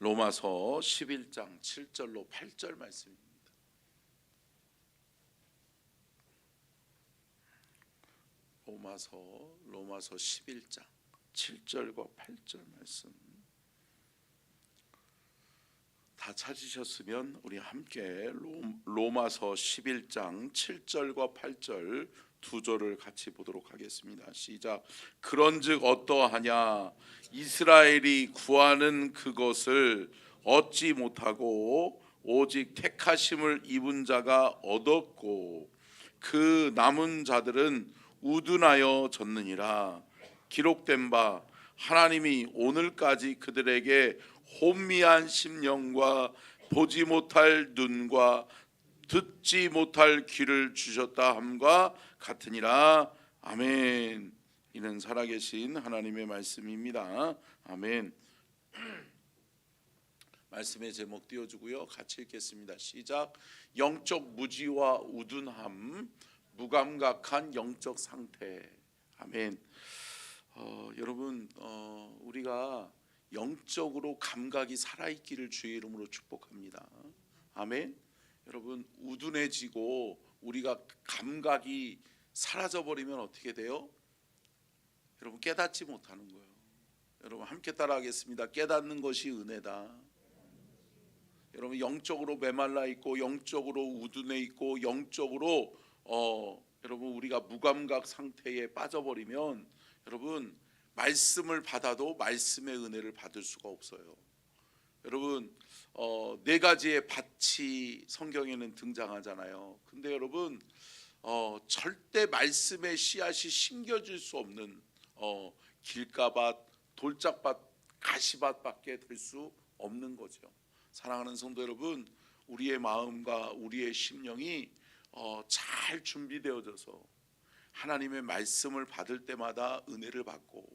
로마서 11장 7절로 8절 말씀입니다. 로마서 11장 7절과 8절 말씀 다 찾으셨으면 우리 함께 로마서 11장 7절과 8절 두 절을 같이 보도록 하겠습니다. 시작. 그런즉 어떠하냐? 이스라엘이 구하는 그것을 얻지 못하고 오직 택하심을 입은 자가 얻었고 그 남은 자들은 우둔하여 졌느니라. 기록된 바 하나님이 오늘까지 그들에게 혼미한 심령과 보지 못할 눈과 듣지 못할 귀를 주셨다 함과 같으니라. 아멘. 이는 살아계신 하나님의 말씀입니다. 아멘. 말씀의 제목 띄워주고요, 같이 읽겠습니다. 시작. 영적 무지와 우둔함, 무감각한 영적 상태. 아멘. 여러분, 우리가 영적으로 감각이 살아있기를 주의 이름으로 축복합니다. 아멘. 여러분, 우둔해지고 우리가 감각이 사라져버리면 어떻게 돼요? 여러분, 깨닫지 못하는 거예요. 여러분 함께 따라하겠습니다. 깨닫는 것이 은혜다. 여러분, 영적으로 메말라 있고 영적으로 우둔해 있고 영적으로 여러분 우리가 무감각 상태에 빠져버리면 여러분 말씀을 받아도 말씀의 은혜를 받을 수가 없어요. 여러분, 네 가지의 밭이 성경에는 등장하잖아요. 근데 여러분, 절대 말씀의 씨앗이 심겨질 수 없는 길가밭, 돌짝밭, 가시밭밖에 될 수 없는 거죠. 사랑하는 성도 여러분, 우리의 마음과 우리의 심령이 잘 준비되어져서 하나님의 말씀을 받을 때마다 은혜를 받고,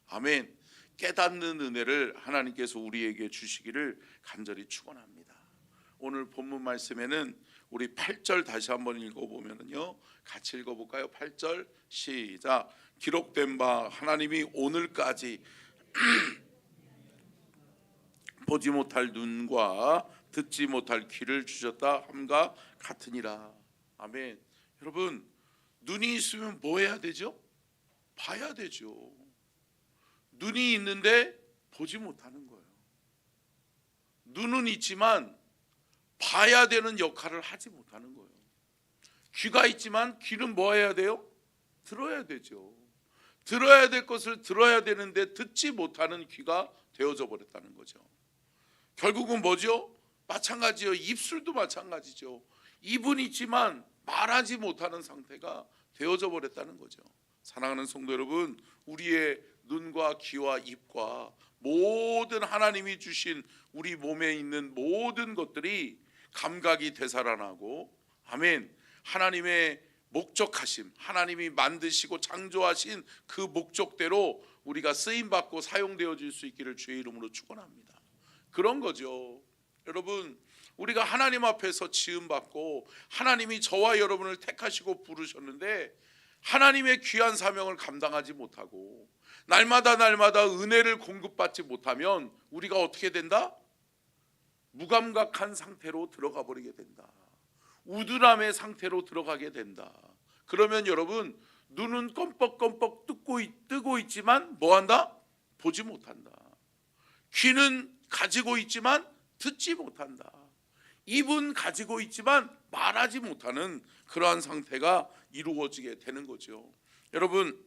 아멘, 깨닫는 은혜를 하나님께서 우리에게 주시기를 간절히 축원합니다. 오늘 본문 말씀에는 우리 8절 다시 한번 읽어보면요, 같이 읽어볼까요? 8절 시작. 기록된 바 하나님이 오늘까지 보지 못할 눈과 듣지 못할 귀를 주셨다 함과 같으니라. 아멘. 여러분, 눈이 있으면 뭐 해야 되죠? 봐야 되죠. 눈이 있는데 보지 못하는 거예요. 눈은 있지만 봐야 되는 역할을 하지 못하는 거예요. 귀가 있지만 귀는 뭐 해야 돼요? 들어야 되죠. 들어야 될 것을 들어야 되는데 듣지 못하는 귀가 되어져 버렸다는 거죠. 결국은 뭐죠? 마찬가지요. 입술도 마찬가지죠. 입은 있지만 말하지 못하는 상태가 되어져 버렸다는 거죠. 사랑하는 성도 여러분, 우리의 눈과 귀와 입과 모든 하나님이 주신 우리 몸에 있는 모든 것들이 감각이 되살아나고, 아멘, 하나님의 목적하심, 하나님이 만드시고 창조하신 그 목적대로 우리가 쓰임받고 사용되어질 수 있기를 주의 이름으로 축원합니다. 그런 거죠. 여러분, 우리가 하나님 앞에서 지음받고 하나님이 저와 여러분을 택하시고 부르셨는데 하나님의 귀한 사명을 감당하지 못하고 날마다 은혜를 공급받지 못하면 우리가 어떻게 된다? 무감각한 상태로 들어가 버리게 된다. 우둔함의 상태로 들어가게 된다. 그러면 여러분, 눈은 껌뻑껌뻑 뜨고 있지만 뭐한다? 보지 못한다. 귀는 가지고 있지만 듣지 못한다. 입은 가지고 있지만 말하지 못하는 그러한 상태가 이루어지게 되는 거죠. 여러분,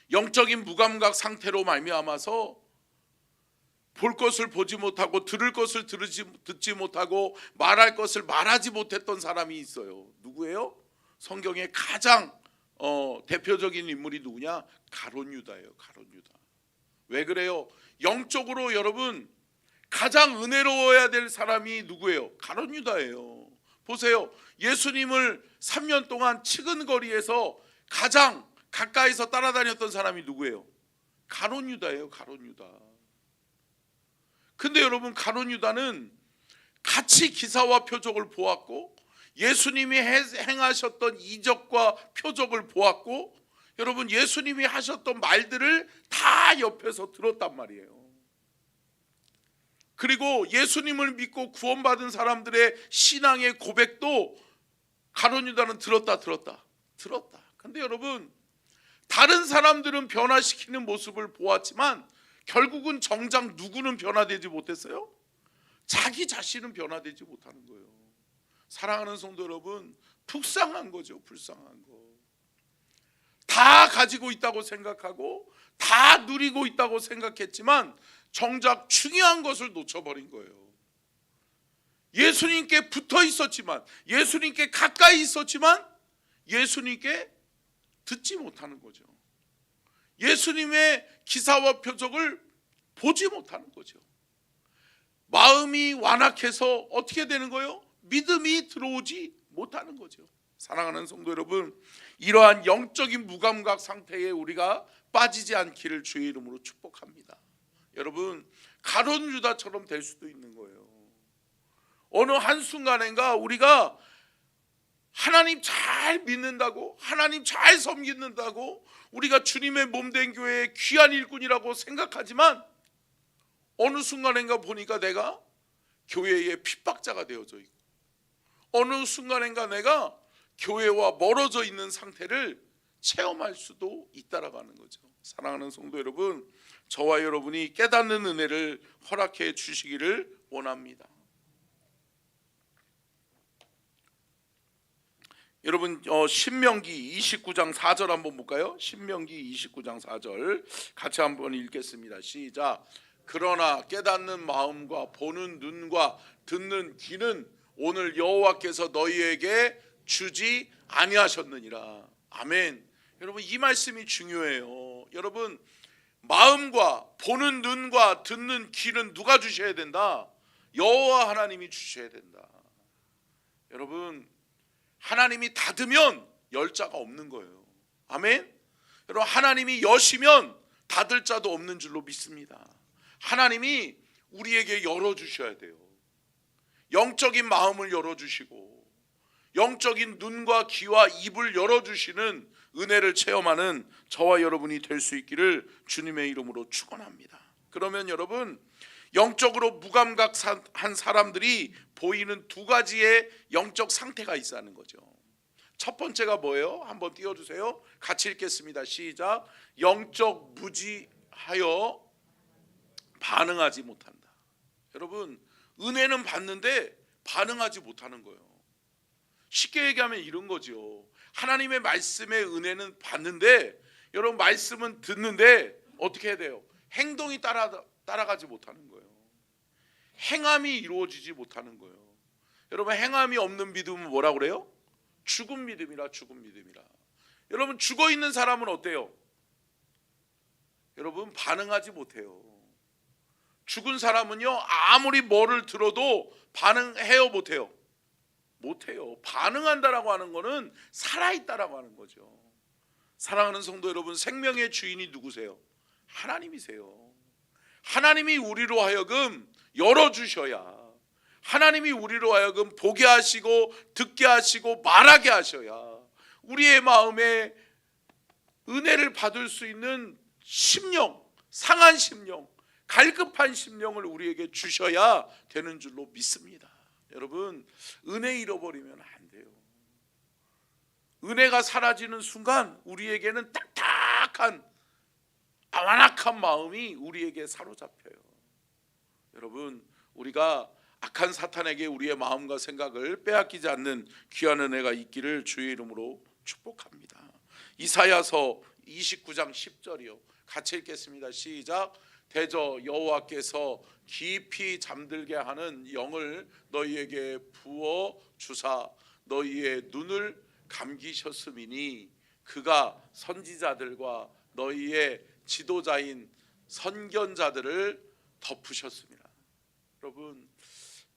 영적인 무감각 상태로 말미암아서 볼 것을 보지 못하고 들을 것을 듣지 못하고 말할 것을 말하지 못했던 사람이 있어요. 누구예요? 성경의 가장 대표적인 인물이 누구냐? 가룟 유다예요. 가룟 유다. 왜 그래요? 영적으로 여러분 가장 은혜로워야 될 사람이 누구예요? 가룟 유다예요. 보세요. 예수님을 3년 동안 치근거리에서 가장 가까이서 따라다녔던 사람이 누구예요? 가룟 유다예요. 가룟 유다. 근데 여러분, 가룟 유다는 같이 기사와 표적을 보았고 예수님이 행하셨던 이적과 표적을 보았고 여러분, 예수님이 하셨던 말들을 다 옆에서 들었단 말이에요. 그리고 예수님을 믿고 구원받은 사람들의 신앙의 고백도 가룟 유다는 들었다. 근데 여러분, 다른 사람들은 변화시키는 모습을 보았지만 결국은 정작 누구는 변화되지 못했어요? 자기 자신은 변화되지 못하는 거예요. 사랑하는 성도 여러분, 불쌍한 거죠. 불쌍한 거. 다 가지고 있다고 생각하고 다 누리고 있다고 생각했지만 정작 중요한 것을 놓쳐버린 거예요. 예수님께 붙어 있었지만, 예수님께 가까이 있었지만 예수님께 듣지 못하는 거죠. 예수님의 기사와 표적을 보지 못하는 거죠. 마음이 완악해서 어떻게 되는 거예요? 믿음이 들어오지 못하는 거죠. 사랑하는 성도 여러분, 이러한 영적인 무감각 상태에 우리가 빠지지 않기를 주의 이름으로 축복합니다. 여러분, 가룟 유다처럼 될 수도 있는 거예요. 어느 한순간인가 우리가 하나님 잘 믿는다고, 하나님 잘 섬긴다고, 우리가 주님의 몸된 교회의 귀한 일꾼이라고 생각하지만 어느 순간인가 보니까 내가 교회의 핍박자가 되어져 있고, 어느 순간인가 내가 교회와 멀어져 있는 상태를 체험할 수도 있다라는 거죠. 사랑하는 성도 여러분, 저와 여러분이 깨닫는 은혜를 허락해 주시기를 원합니다. 여러분, 신명기 29장 4절 한번 볼까요? 신명기 29장 4절 같이 한번 읽겠습니다. 시작. 그러나 깨닫는 마음과 보는 눈과 듣는 귀는 오늘 여호와께서 너희에게 주지 아니하셨느니라. 아멘. 여러분, 이 말씀이 중요해요. 여러분, 마음과 보는 눈과 듣는 귀는 누가 주셔야 된다? 여호와 하나님이 주셔야 된다. 여러분, 하나님이 닫으면 열 자가 없는 거예요. 아멘. 여러분, 하나님이 여시면 닫을 자도 없는 줄로 믿습니다. 하나님이 우리에게 열어주셔야 돼요. 영적인 마음을 열어주시고 영적인 눈과 귀와 입을 열어주시는 은혜를 체험하는 저와 여러분이 될 수 있기를 주님의 이름으로 축원합니다. 그러면 여러분, 영적으로 무감각한 사람들이 보이는 두 가지의 영적 상태가 있다는 거죠. 첫 번째가 뭐예요? 한번 띄워주세요. 같이 읽겠습니다. 시작. 영적 무지하여 반응하지 못한다. 여러분, 은혜는 받는데 반응하지 못하는 거예요. 쉽게 얘기하면 이런 거죠. 하나님의 말씀의 은혜는 받는데, 여러분, 말씀은 듣는데 어떻게 해야 돼요? 행동이 따라가지 못하는 거예요. 행함이 이루어지지 못하는 거예요. 여러분, 행함이 없는 믿음은 뭐라고 그래요? 죽은 믿음이라. 여러분, 죽어 있는 사람은 어때요? 여러분, 반응하지 못해요. 죽은 사람은요, 아무리 뭐를 들어도 반응해요, 못해요? 못해요. 반응한다라고 하는 거는 살아있다라고 하는 거죠. 사랑하는 성도 여러분, 생명의 주인이 누구세요? 하나님이세요. 하나님이 우리로 하여금 열어주셔야, 하나님이 우리로 하여금 보게 하시고 듣게 하시고 말하게 하셔야 우리의 마음에 은혜를 받을 수 있는 심령, 상한 심령, 갈급한 심령을 우리에게 주셔야 되는 줄로 믿습니다. 여러분, 은혜 잃어버리면 안 돼요. 은혜가 사라지는 순간 우리에게는 딱딱한 완악한 마음이 우리에게 사로잡혀요. 여러분, 우리가 악한 사탄에게 우리의 마음과 생각을 빼앗기지 않는 귀한 은혜가 있기를 주의 이름으로 축복합니다. 이사야서 29장 10절이요. 같이 읽겠습니다. 시작. 대저 여호와께서 깊이 잠들게 하는 영을 너희에게 부어 주사 너희의 눈을 감기셨음이니 그가 선지자들과 너희의 지도자인 선견자들을 덮으셨습니다. 여러분,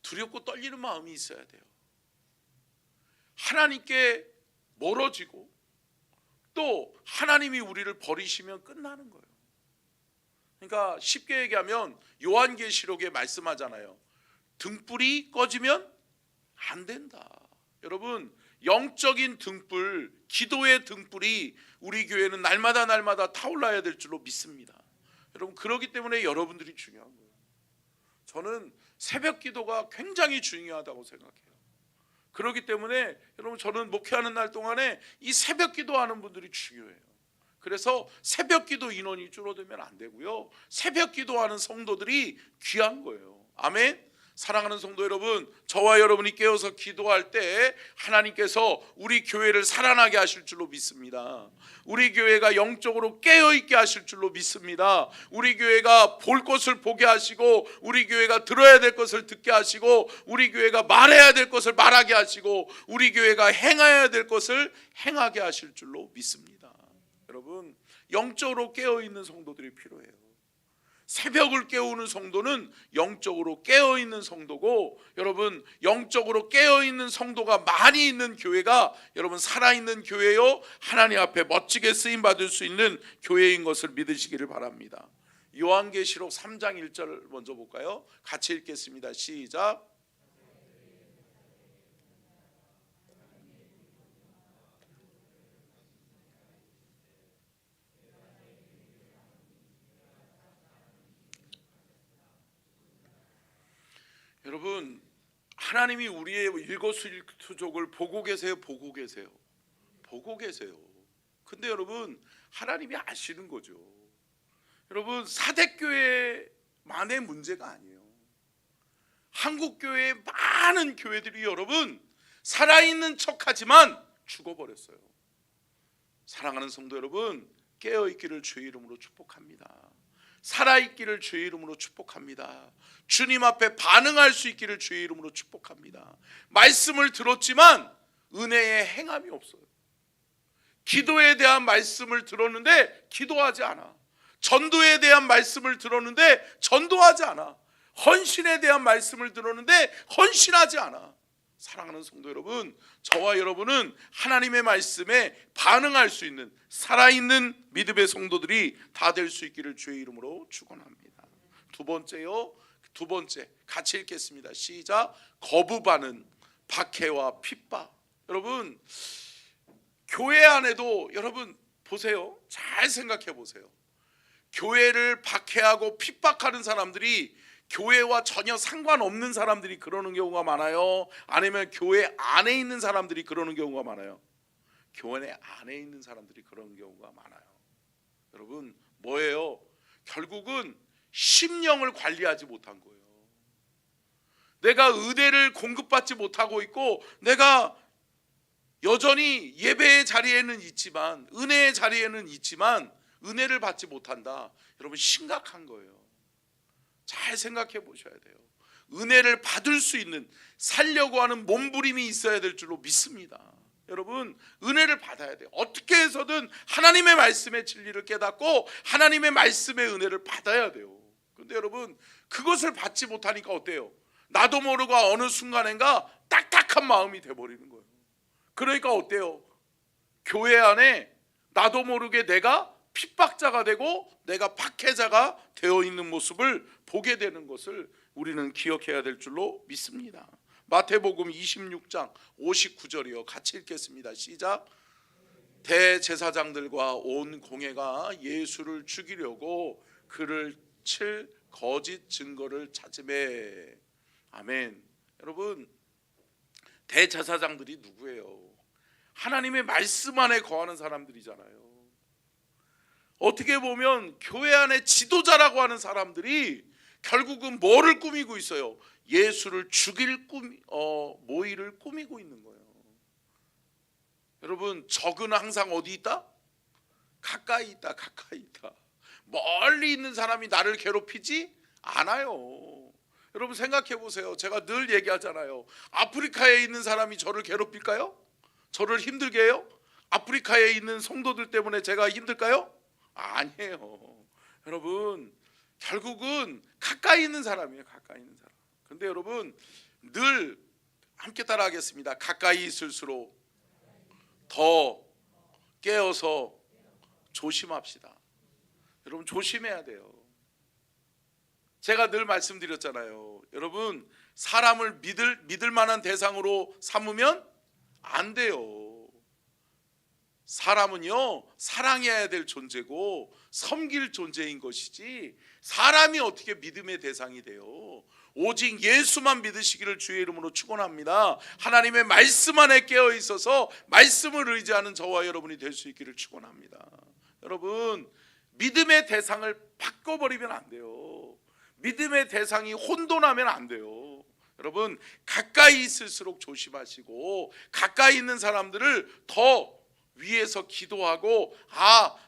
두렵고 떨리는 마음이 있어야 돼요. 하나님께 멀어지고 또 하나님이 우리를 버리시면 끝나는 거예요. 그러니까 쉽게 얘기하면 요한계시록에 말씀하잖아요. 등불이 꺼지면 안 된다. 여러분, 영적인 등불, 기도의 등불이 우리 교회는 날마다 타올라야 될 줄로 믿습니다. 여러분, 그렇기 때문에 여러분들이 중요한 거예요. 저는 새벽 기도가 굉장히 중요하다고 생각해요. 그렇기 때문에 여러분, 저는 목회하는 날 동안에 이 새벽 기도하는 분들이 중요해요. 그래서 새벽 기도 인원이 줄어들면 안 되고요, 새벽 기도하는 성도들이 귀한 거예요. 아멘. 사랑하는 성도 여러분, 저와 여러분이 깨어서 기도할 때 하나님께서 우리 교회를 살아나게 하실 줄로 믿습니다. 우리 교회가 영적으로 깨어있게 하실 줄로 믿습니다. 우리 교회가 볼 것을 보게 하시고, 우리 교회가 들어야 될 것을 듣게 하시고, 우리 교회가 말해야 될 것을 말하게 하시고, 우리 교회가 행해야 될 것을 행하게 하실 줄로 믿습니다. 여러분, 영적으로 깨어있는 성도들이 필요해요. 새벽을 깨우는 성도는 영적으로 깨어있는 성도고, 여러분, 영적으로 깨어있는 성도가 많이 있는 교회가 여러분 살아있는 교회요, 하나님 앞에 멋지게 쓰임받을 수 있는 교회인 것을 믿으시기를 바랍니다. 요한계시록 3장 1절 먼저 볼까요? 같이 읽겠습니다. 시작. 여러분, 하나님이 우리의 일거수일투족을 보고 계세요, 보고 계세요, 보고 계세요. 근데 여러분, 하나님이 아시는 거죠. 여러분, 사대교회만의 문제가 아니에요. 한국교회의 많은 교회들이 여러분 살아있는 척하지만 죽어버렸어요. 사랑하는 성도 여러분, 깨어있기를 주의 이름으로 축복합니다. 살아있기를 주의 이름으로 축복합니다. 주님 앞에 반응할 수 있기를 주의 이름으로 축복합니다. 말씀을 들었지만 은혜의 행함이 없어요. 기도에 대한 말씀을 들었는데 기도하지 않아. 전도에 대한 말씀을 들었는데 전도하지 않아. 헌신에 대한 말씀을 들었는데 헌신하지 않아. 사랑하는 성도 여러분, 저와 여러분은 하나님의 말씀에 반응할 수 있는 살아있는 믿음의 성도들이 다 될 수 있기를 주의 이름으로 축원합니다. 두 번째 같이 읽겠습니다. 시작. 거부반은 박해와 핍박. 여러분, 교회 안에도 여러분 보세요. 잘 생각해 보세요. 교회를 박해하고 핍박하는 사람들이 교회와 전혀 상관없는 사람들이 그러는 경우가 많아요? 아니면 교회 안에 있는 사람들이 그러는 경우가 많아요? 교회 안에 있는 사람들이 그러는 경우가 많아요. 여러분, 뭐예요? 결국은 심령을 관리하지 못한 거예요. 내가 은혜를 공급받지 못하고 있고, 내가 여전히 예배의 자리에는 있지만, 은혜의 자리에는 있지만 은혜를 받지 못한다. 여러분, 심각한 거예요. 잘 생각해 보셔야 돼요. 은혜를 받을 수 있는, 살려고 하는 몸부림이 있어야 될 줄로 믿습니다. 여러분, 은혜를 받아야 돼요. 어떻게 해서든 하나님의 말씀의 진리를 깨닫고 하나님의 말씀의 은혜를 받아야 돼요. 근데 여러분, 그것을 받지 못하니까 어때요? 나도 모르고 어느 순간인가 딱딱한 마음이 돼버리는 거예요. 그러니까 어때요? 교회 안에 나도 모르게 내가 핍박자가 되고 내가 박해자가 되어 있는 모습을 보게 되는 것을 우리는 기억해야 될 줄로 믿습니다. 마태복음 26장 59절이요. 같이 읽겠습니다. 시작. 대제사장들과 온 공회가 예수를 죽이려고 그를 칠 거짓 증거를 찾으매. 아멘. 여러분, 대제사장들이 누구예요? 하나님의 말씀 안에 거하는 사람들이잖아요. 어떻게 보면 교회 안에 지도자라고 하는 사람들이 결국은 뭐를 꾸미고 있어요? 예수를 죽일 모의를 꾸미고 있는 거예요. 여러분, 적은 항상 어디 있다? 가까이 있다. 가까이 있다. 멀리 있는 사람이 나를 괴롭히지 않아요. 여러분, 생각해 보세요. 제가 늘 얘기하잖아요. 아프리카에 있는 사람이 저를 괴롭힐까요? 저를 힘들게 해요? 아프리카에 있는 성도들 때문에 제가 힘들까요? 아니에요. 여러분, 결국은 가까이 있는 사람이에요. 가까이 있는 사람. 근데 여러분, 늘 함께 따라하겠습니다. 가까이 있을수록 더 깨어서 조심합시다. 여러분, 조심해야 돼요. 제가 늘 말씀드렸잖아요. 여러분, 사람을 믿을 만한 대상으로 삼으면 안 돼요. 사람은요, 사랑해야 될 존재고, 섬길 존재인 것이지 사람이 어떻게 믿음의 대상이 돼요? 오직 예수만 믿으시기를 주의 이름으로 축원합니다. 하나님의 말씀 안에 깨어 있어서 말씀을 의지하는 저와 여러분이 될 수 있기를 축원합니다. 여러분, 믿음의 대상을 바꿔버리면 안 돼요. 믿음의 대상이 혼돈하면 안 돼요. 여러분, 가까이 있을수록 조심하시고 가까이 있는 사람들을 더 위해서 기도하고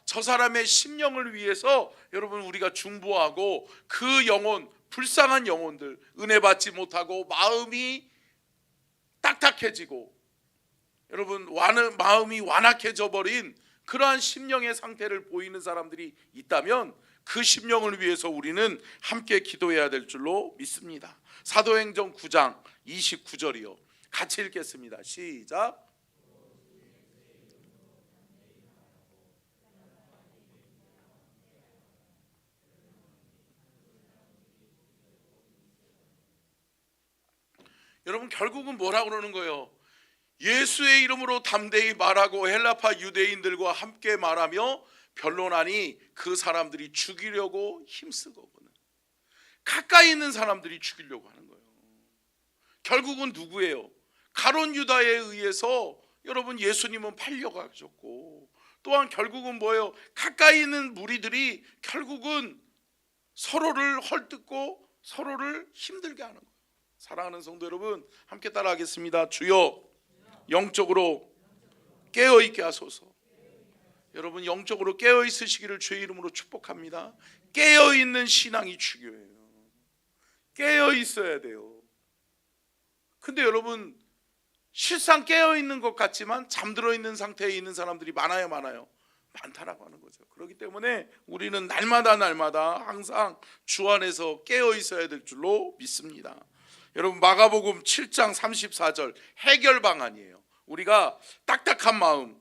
저 사람의 심령을 위해서 여러분 우리가 중보하고 그 영혼, 불쌍한 영혼들, 은혜 받지 못하고 마음이 딱딱해지고 여러분 마음이 완악해져 버린 그러한 심령의 상태를 보이는 사람들이 있다면 그 심령을 위해서 우리는 함께 기도해야 될 줄로 믿습니다. 사도행전 9장 29절이요. 같이 읽겠습니다. 시작. 여러분, 결국은 뭐라고 그러는 거예요? 예수의 이름으로 담대히 말하고 헬라파 유대인들과 함께 말하며 변론하니 그 사람들이 죽이려고 힘쓰거든. 가까이 있는 사람들이 죽이려고 하는 거예요. 결국은 누구예요? 가룟 유다에 의해서 여러분 예수님은 팔려가셨고, 또한 결국은 뭐예요? 가까이 있는 무리들이 결국은 서로를 헐뜯고 서로를 힘들게 하는 거예요. 사랑하는 성도 여러분, 함께 따라하겠습니다. 주여, 영적으로 깨어있게 하소서. 여러분, 영적으로 깨어있으시기를 주의 이름으로 축복합니다. 깨어있는 신앙이 중요해요. 깨어있어야 돼요. 근데 여러분, 실상 깨어있는 것 같지만 잠들어 있는 상태에 있는 사람들이 많아요? 많다라고 하는 거죠. 그렇기 때문에 우리는 날마다 항상 주 안에서 깨어있어야 될 줄로 믿습니다. 여러분, 마가복음 7장 34절 해결 방안이에요. 우리가 딱딱한 마음,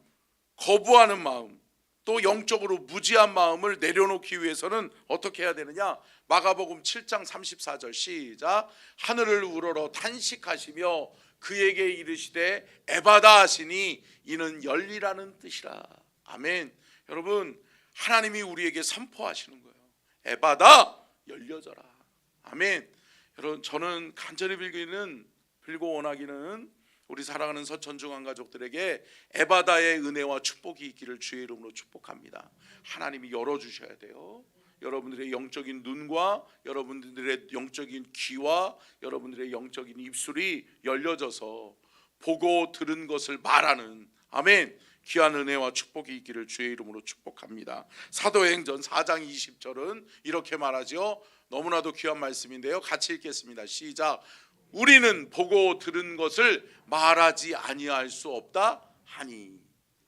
거부하는 마음, 또 영적으로 무지한 마음을 내려놓기 위해서는 어떻게 해야 되느냐? 마가복음 7장 34절 시작. 하늘을 우러러 탄식하시며 그에게 이르시되 에바다 하시니 이는 열리라는 뜻이라. 아멘. 여러분, 하나님이 우리에게 선포하시는 거예요. 에바다, 열려져라. 아멘. 여러분, 저는 간절히 빌고 원하기는 우리 사랑하는 서천중앙 가족들에게 에바다의 은혜와 축복이 있기를 주의 이름으로 축복합니다. 하나님이 열어주셔야 돼요. 여러분들의 영적인 눈과 여러분들의 영적인 귀와 여러분들의 영적인 입술이 열려져서 보고 들은 것을 말하는, 아멘, 귀한 은혜와 축복이 있기를 주의 이름으로 축복합니다. 사도행전 4장 20절은 이렇게 말하죠. 너무나도 귀한 말씀인데요. 같이 읽겠습니다. 시작. 우리는 보고 들은 것을 말하지 아니할 수 없다 하니.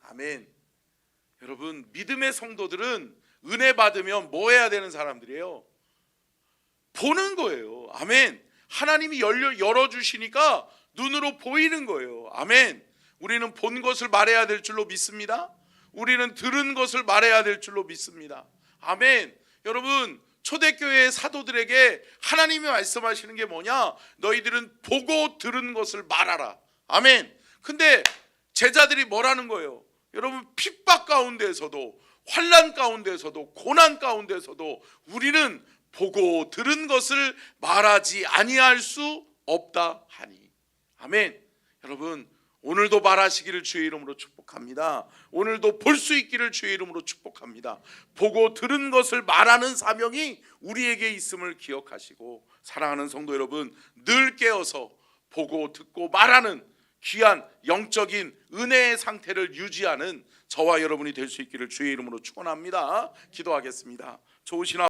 아멘. 여러분, 믿음의 성도들은 은혜 받으면 뭐 해야 되는 사람들이에요? 보는 거예요. 아멘. 하나님이 열어주시니까 눈으로 보이는 거예요. 아멘. 우리는 본 것을 말해야 될 줄로 믿습니다. 우리는 들은 것을 말해야 될 줄로 믿습니다. 아멘. 여러분, 초대교회의 사도들에게 하나님이 말씀하시는 게 뭐냐? 너희들은 보고 들은 것을 말하라. 아멘. 근데 제자들이 뭐라는 거예요? 여러분, 핍박 가운데에서도, 환난 가운데에서도, 고난 가운데에서도 우리는 보고 들은 것을 말하지 아니할 수 없다 하니. 아멘. 여러분, 오늘도 말하시기를 주의 이름으로 축복합니다. 오늘도 볼 수 있기를 주의 이름으로 축복합니다. 보고 들은 것을 말하는 사명이 우리에게 있음을 기억하시고, 사랑하는 성도 여러분, 늘 깨어서 보고 듣고 말하는 귀한 영적인 은혜의 상태를 유지하는 저와 여러분이 될 수 있기를 주의 이름으로 축원합니다. 기도하겠습니다. 좋으신